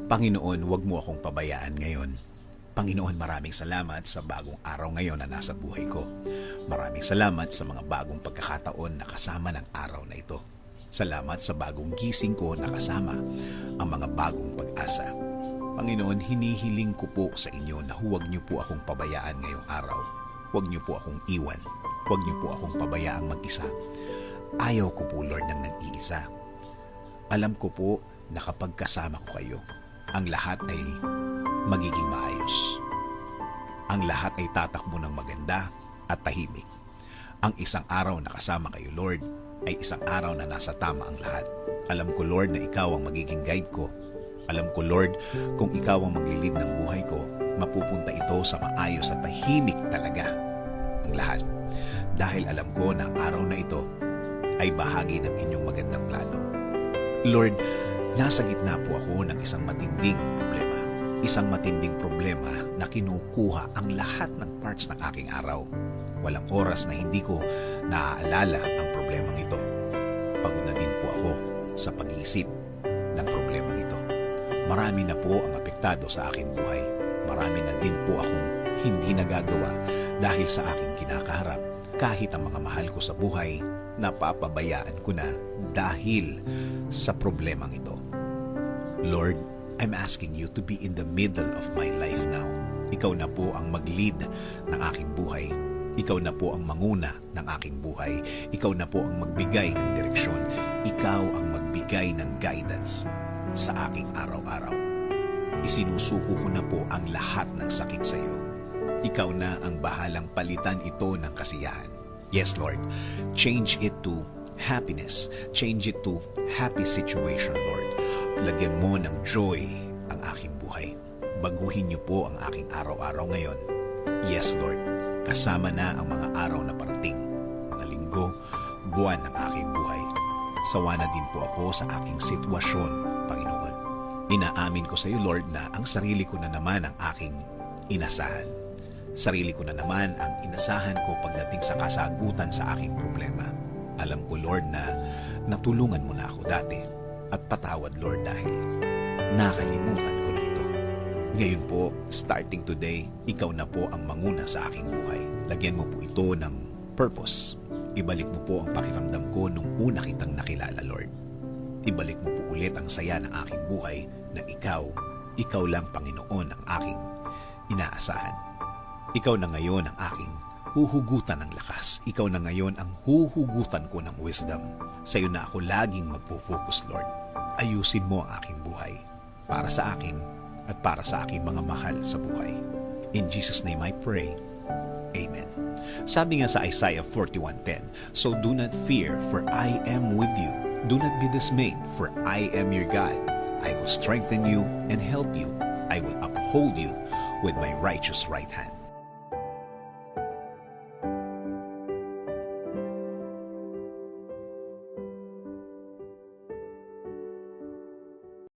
Panginoon, huwag mo akong pabayaan ngayon. Panginoon, maraming salamat sa bagong araw ngayon na nasa buhay ko. Maraming salamat sa mga bagong pagkakataon na kasama ng araw na ito. Salamat sa bagong gising ko na kasama ang mga bagong pag-asa. Panginoon, hinihiling ko po sa inyo na huwag niyo po akong pabayaan ngayong araw. Huwag niyo po akong iwan. Huwag niyo po akong pabayaang mag-isa. Ayaw ko po, Lord, ng nag-iisa. Alam ko po na kapag kasama ko kayo, ang lahat ay magiging maayos. Ang lahat ay tatakbo ng maganda at tahimik. Ang isang araw na kasama kayo, Lord, ay isang araw na nasa tama ang lahat. Alam ko, Lord, na ikaw ang magiging guide ko. Alam ko, Lord, kung ikaw ang maglilid ng buhay ko, mapupunta ito sa maayos at tahimik talaga ang lahat. Dahil alam ko na ang araw na ito ay bahagi ng inyong magandang plano. Lord, nasa gitna po ako ng isang matinding problema. Isang matinding problema na kinukuha ang lahat ng parts ng aking araw. Walang oras na hindi ko naaalala ang problemang ito. Pagod na din po ako sa pag-iisip ng problemang ito. Marami na po ang apektado sa aking buhay. Marami na din po akong hindi nagagawa dahil sa aking kinakaharap. Kahit ang mga mahal ko sa buhay, napapabayaan ko na dahil sa problemang ito. Lord, I'm asking you to be in the middle of my life now. Ikaw na po ang mag-lead ng aking buhay. Ikaw na po ang manguna ng aking buhay. Ikaw na po ang magbigay ng direksyon. Ikaw ang magbigay ng guidance sa aking araw-araw. Isinusuko ko na po ang lahat ng sakit sa iyo. Ikaw na ang bahalang palitan ito ng kasiyahan. Yes, Lord. Change it to happiness. Change it to happy situation, Lord. Lagyan mo ng joy ang aking buhay. Baguhin niyo po ang aking araw-araw ngayon. Yes, Lord. Kasama na ang mga araw na parating, mga linggo, buwan ng aking buhay. Sawa na din po ako sa aking sitwasyon, Panginoon. Inaamin ko sa iyo, Lord, na ang sarili ko na naman ang aking inasahan. Sarili ko na naman ang inasahan ko pagdating sa kasagutan sa aking problema. Alam ko, Lord, na natulungan mo na ako dati. At patawad, Lord, dahil nakalimutan ko na ito. Ngayon po, starting today, ikaw na po ang manguna sa aking buhay. Lagyan mo po ito ng purpose. Ibalik mo po ang pakiramdam ko nung una kitang nakilala, Lord. Ibalik mo po ulit ang saya ng aking buhay na ikaw lang, Panginoon, ang aking inaasahan. Ikaw na ngayon ang aking huhugutan ng lakas. Ikaw na ngayon ang huhugutan ko ng wisdom. Sa iyo na ako laging magpo-focus, Lord. Ayusin mo ang aking buhay para sa akin at para sa aking mga mahal sa buhay. In Jesus' name I pray. Amen. Sabi nga sa Isaiah 41:10, "So do not fear, for I am with you. Do not be dismayed, for I am your God. I will strengthen you and help you. I will uphold you with my righteous right hand."